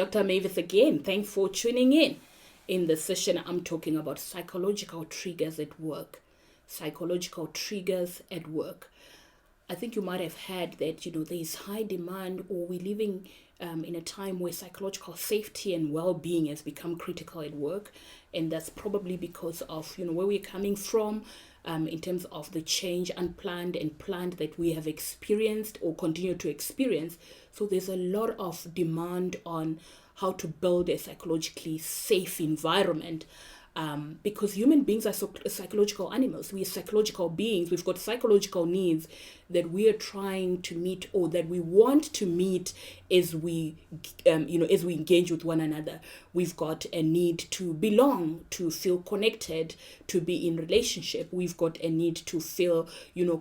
Dr. Mavis again. Thanks for tuning in. In this session, I'm talking about psychological triggers at work. Psychological triggers at work. I think you might have heard that, there is high demand, or we're living in a time where psychological safety and well-being has become critical at work. And that's probably because of, where we're coming from, in terms of the change, unplanned and planned, that we have experienced or continue to experience. So there's a lot of demand on how to build a psychologically safe environment. Because human beings are psychological animals. We are psychological beings. We've got psychological needs that we are trying to meet, or that we want to meet as we engage with one another. We've got a need to belong, to feel connected, to be in relationship. We've got a need to feel,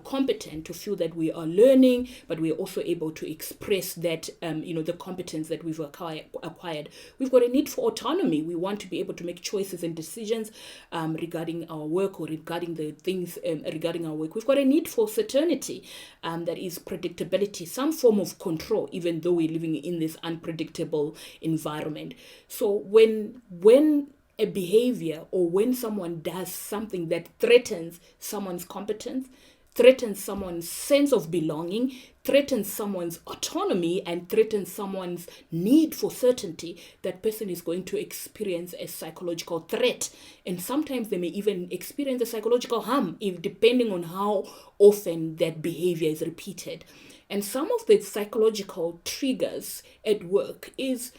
competent, to feel that we are learning, but we're also able to express that, the competence that we've acquired. We've got a need for autonomy. We want to be able to make choices and decisions regarding our work, or regarding the things regarding our work. We've got a need for certainty, that is predictability, some form of control, even though we're living in this unpredictable environment. So when a behavior, or when someone does something that threatens someone's competence, threatens someone's sense of belonging, threatens someone's autonomy, and threatens someone's need for certainty, that person is going to experience a psychological threat. And sometimes they may even experience a psychological harm, depending on how often that behavior is repeated. And some of the psychological triggers at work is,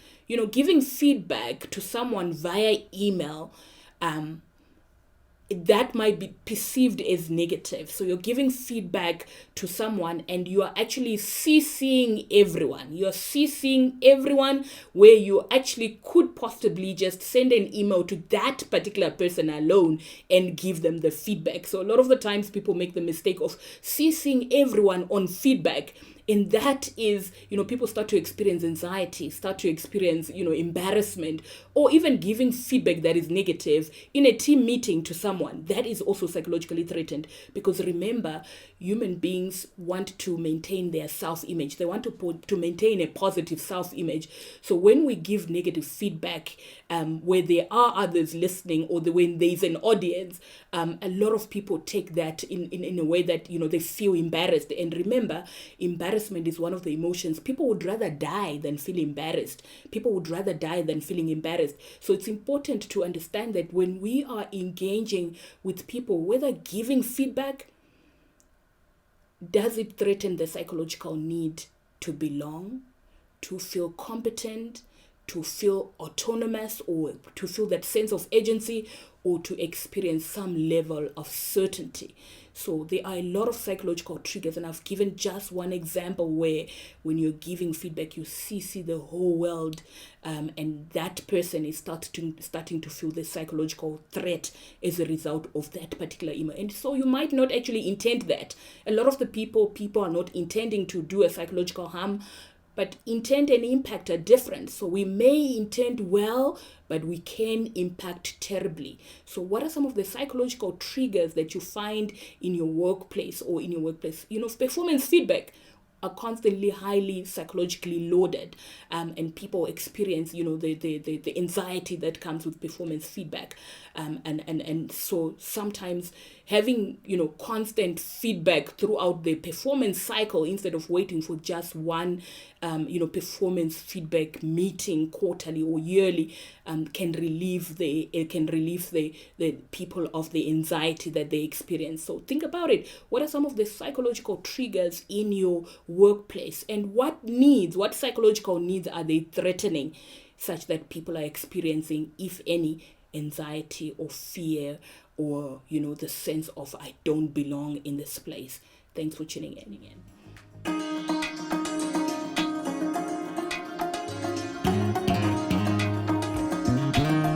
giving feedback to someone via email, that might be perceived as negative. So you're giving feedback to someone, and you are actually CCing everyone. You're CCing everyone, where you actually could possibly just send an email to that particular person alone and give them the feedback. So a lot of the times people make the mistake of CCing everyone on feedback. And that is, people start to experience anxiety, start to experience, embarrassment, or even giving feedback that is negative in a team meeting to someone. That is also psychologically threatened, because remember, human beings want to maintain their self-image. They want to maintain a positive self-image. So when we give negative feedback, where there are others listening, or when there's an audience, a lot of people take that in a way that, they feel embarrassed. And remember, embarrassment is one of the emotions. People would rather die than feel embarrassed. People would rather die than feeling embarrassed. So it's important to understand that when we are engaging with people, whether giving feedback, does it threaten the psychological need to belong, to feel competent, to feel autonomous, or to feel that sense of agency, or to experience some level of certainty? So there are a lot of psychological triggers, and I've given just one example where when you're giving feedback, you see the whole world, and that person is starting to feel the psychological threat as a result of that particular email. And so you might not actually intend that. A lot of the people are not intending to do a psychological harm, but intent and impact are different. So we may intend well, but we can impact terribly. So what are some of the psychological triggers that you find in your workplace? Performance feedback are constantly highly psychologically loaded, and people experience, the anxiety that comes with performance feedback, and so sometimes having, constant feedback throughout the performance cycle, instead of waiting for just one, performance feedback meeting quarterly or yearly, can relieve the people of the anxiety that they experience. So think about it. What are some of the psychological triggers in your workplace, and what psychological needs are they threatening, such that people are experiencing, if any, anxiety or fear, or the sense of I don't belong in this place? Thanks for tuning in again.